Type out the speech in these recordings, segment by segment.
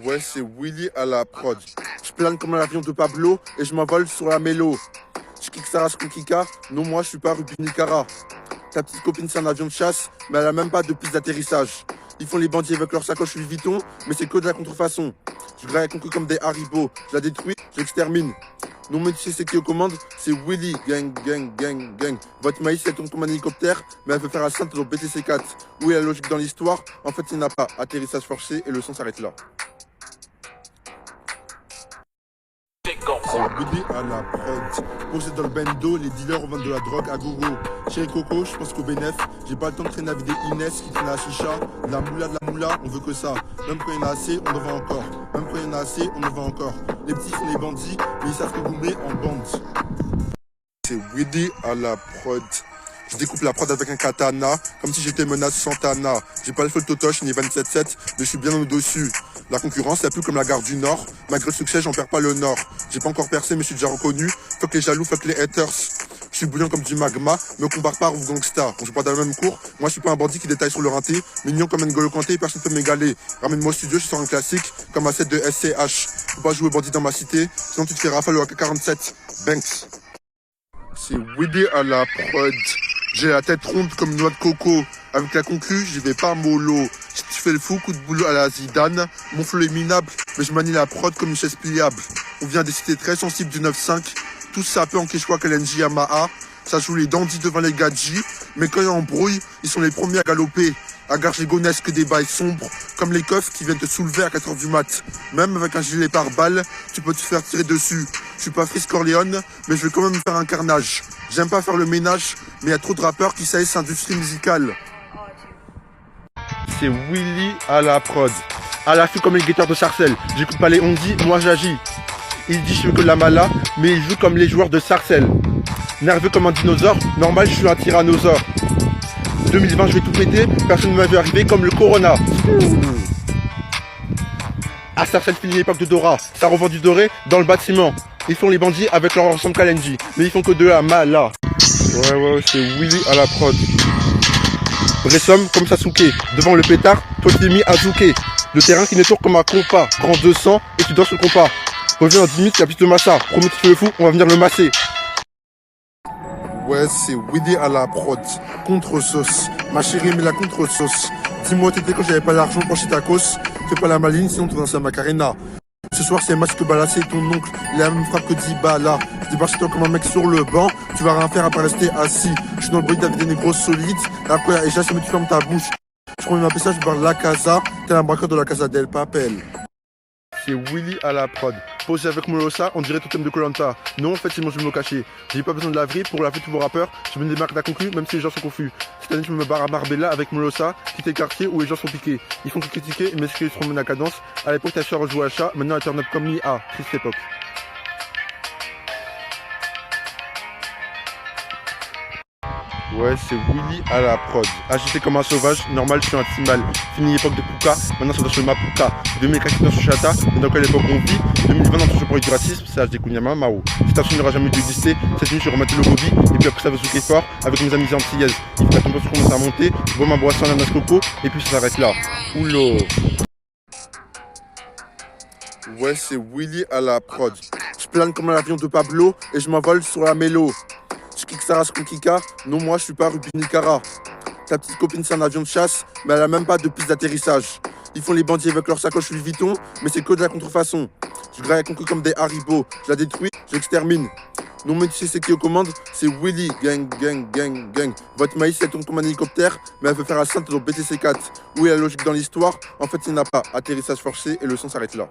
Ouais, c'est Willy à la prod. Je plane comme un avion de Pablo et je m'envole sur la mélo. Je kick sa race comme Kika, non moi je suis pas Ruby Nicara. Ta petite copine c'est un avion de chasse, mais elle a même pas de piste d'atterrissage. Ils font les bandits avec leur sacoche Louis Vuitton, mais c'est que de la contrefaçon. Je graille con comme des Haribo, je la détruis, je l'extermine. Non mais tu sais c'est qui aux commandes, c'est Willy, gang, gang, gang, gang. Votre maïs elle tourne comme un hélicoptère, mais elle veut faire la sainte dans BTC4. Où est la logique dans l'histoire? En fait il n'y en a pas, atterrissage forcé et le son s'arrête là. C'est Willy à la prod. Posé dans le bendo, les dealers vendent de la drogue à gogo. Chéri Coco, je pense qu'au bénéf, j'ai pas le temps de traîner avec des Inès qui traînent à la chicha. De la moula, on veut que ça. Même quand il y en a assez, on en va encore. Même quand il y en a assez, on en va encore. Les petits sont les bandits, mais ils savent que vous met en bande. C'est Willy à la prod. Je découpe la prod avec un katana, comme si j'étais menace Santana. J'ai pas le feu de Totoche ni 27-7, mais je suis bien au-dessus. La concurrence, c'est plus comme la gare du Nord. Malgré le succès, j'en perds pas le Nord. J'ai pas encore percé, mais je suis déjà reconnu. Fuck les jaloux, fuck les haters. Je suis bouillant comme du magma, me compare pas aux gangsta. On joue pas dans le même cours. Moi, je suis pas un bandit qui détaille sur le rinté. Mignon comme N'Golo Kanté, personne peut m'égaler. Ramène-moi au studio, je sors un classique, comme un set de SCH. Faut pas jouer bandit dans ma cité, sinon tu te fais rafale au AK-47. Banks. C'est Willy à la prod. J'ai la tête ronde comme une noix de coco. Avec la conclue, j'y vais pas mollo. Si tu fais le fou, coup de boulot à la Zidane. Mon flow est minable, mais je manie la prod comme une chaise pliable. On vient des cités très sensibles du 9-5. Tous sapés en Quechua Kalenji Yamaha. Ça joue les dandys devant les gadgets. Mais quand il y a embrouille, ils sont les premiers à galoper. À Garges-les-Gonesse des bails sombres, comme les keufs qui viennent te soulever à 4h du mat. Même avec un gilet pare-balles, tu peux te faire tirer dessus. Je suis pas Frisk Corleone, mais je vais quand même faire un carnage. J'aime pas faire le ménage, mais il y a trop de rappeurs qui saillissent l'industrie musicale. C'est Willy à la prod. À l'affût comme les guetteurs de Sarcelles. J'écoute pas les Ondi, moi j'agis. Il dit je veux que la mala, mais il joue comme les joueurs de Sarcelles. Nerveux comme un dinosaure, normal je suis un tyrannosaure. 2020 je vais tout péter, personne ne m'a vu arriver comme le Corona. À Sarcelles finit l'époque de Dora, ça revend du doré dans le bâtiment. Ils font les bandits avec leur ensemble Kalenji, mais ils font que de la mala. Ouais, c'est Willy à la prod. Bressom comme Sasuke, devant le pétard, toi t'es mis à zouker. Le terrain qui ne tourne comme un compas, grand 200 et tu danses le compas. Reviens dans 10 minutes, il y a plus de massa. Promis tu fais le fou, on va venir le masser. Ouais, c'est Willy à la prod. Contre-sauce. Ma chérie, mais la contre-sauce. Dis-moi, t'étais quand j'avais pas l'argent pour chez Tacos. Fais pas la maline, sinon tu danses à Macarena. Ce soir, c'est un match que Balassé, ton oncle. Il a la même frappe que Dybala. Je débarque chez toi comme un mec sur le banc. Tu vas rien faire à part rester assis. Je suis dans le bruit avec des négros solides. Après, et j'assume, tu fermes ta bouche. Je prends ma ça, je parle la casa. T'es un braqueur de la Casa del Papel. C'est Willy à la prod. Posé avec Molossa, on dirait tout thème de Koh-Lanta. Non, en fait, c'est mon jumeau caché. J'ai pas besoin de laverie pour laver tous vos rappeurs. Je me démarque d'un conclu, même si les gens sont confus. Cette année, je me barre à Marbella avec Molossa, quitter le quartier où les gens sont piqués. Ils font que critiquer, mais ce qu'ils seront menés à cadence. À l'époque, ta soeur jouait à chat, maintenant elle turn up comme l'IA. Triste époque. Ouais, c'est Willy à la prod. Agité comme un sauvage, normal, je suis un timal. Fini l'époque de Puka, maintenant c'est dans le Mapuka. 2004 dans Chata, mais dans quelle époque on vit? 2020 dans toujours pour du racisme, c'est HD Kounyama Mao. Cette action n'aura jamais dû exister. Cette nuit, je remettais le Gobi, et puis après ça va souquer fort avec mes amis antillaises. Il faut que la température commence à monter, je bois ma boisson ananas coco, et puis ça s'arrête là. Oula. Ouais, c'est Willy à la prod. Je plane comme un avion de Pablo, et je m'envole sur la mélo. Je kick sa race comme Kika, non moi je suis pas Ruby Nicara. Ta petite copine c'est un avion de chasse, mais elle a même pas de piste d'atterrissage. Ils font les bandits avec leur sacoche Louis Vuitton, mais c'est que de la contrefaçon. Je graille con comme des Haribo, je la détruis, je l'extermine. Non mais tu sais c'est qui aux commandes, c'est Willy, gang, gang, gang, gang. Votre maïs elle tourne comme un hélicoptère, mais elle veut faire la sainte dans BTC4. Où est la logique dans l'histoire? En fait il n'y en a pas, atterrissage forcé et le son s'arrête là.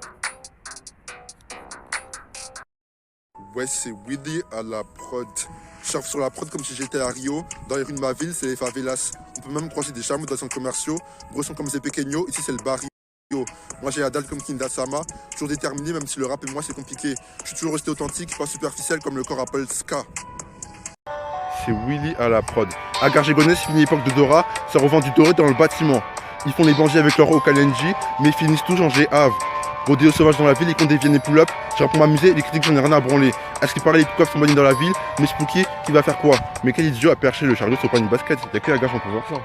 Ouais, c'est Willy à la prod. Je surfe sur la prod comme si j'étais à Rio. Dans les rues de ma ville, c'est les favelas. On peut même croiser des charmes dans des centres commerciaux. Gros sont comme des pequeños, ici c'est le barrio. Moi j'ai la dalle comme Kinda Sama. Toujours déterminé, même si le rap et moi c'est compliqué. Je suis toujours resté authentique, pas superficiel comme le corps Apple Ska. C'est Willy à la prod. À Garges-les-Gonesse, fini l'époque de Dora, ça revend du doré dans le bâtiment. Ils font les bandits avec leur Okalenji, mais ils finissent tous en G-Ave. Rodéo sauvage dans la ville, ils comptent des viennes et pull-up. J'ai pour m'amuser, les critiques j'en ai rien à branler. À ce qui paraît, les pick-offs sont bannis dans la ville, mais Spooky, qui va faire quoi? Mais quel idiot a perché le chariot sur pas une basket? Y'a que la gage on peut voir ça.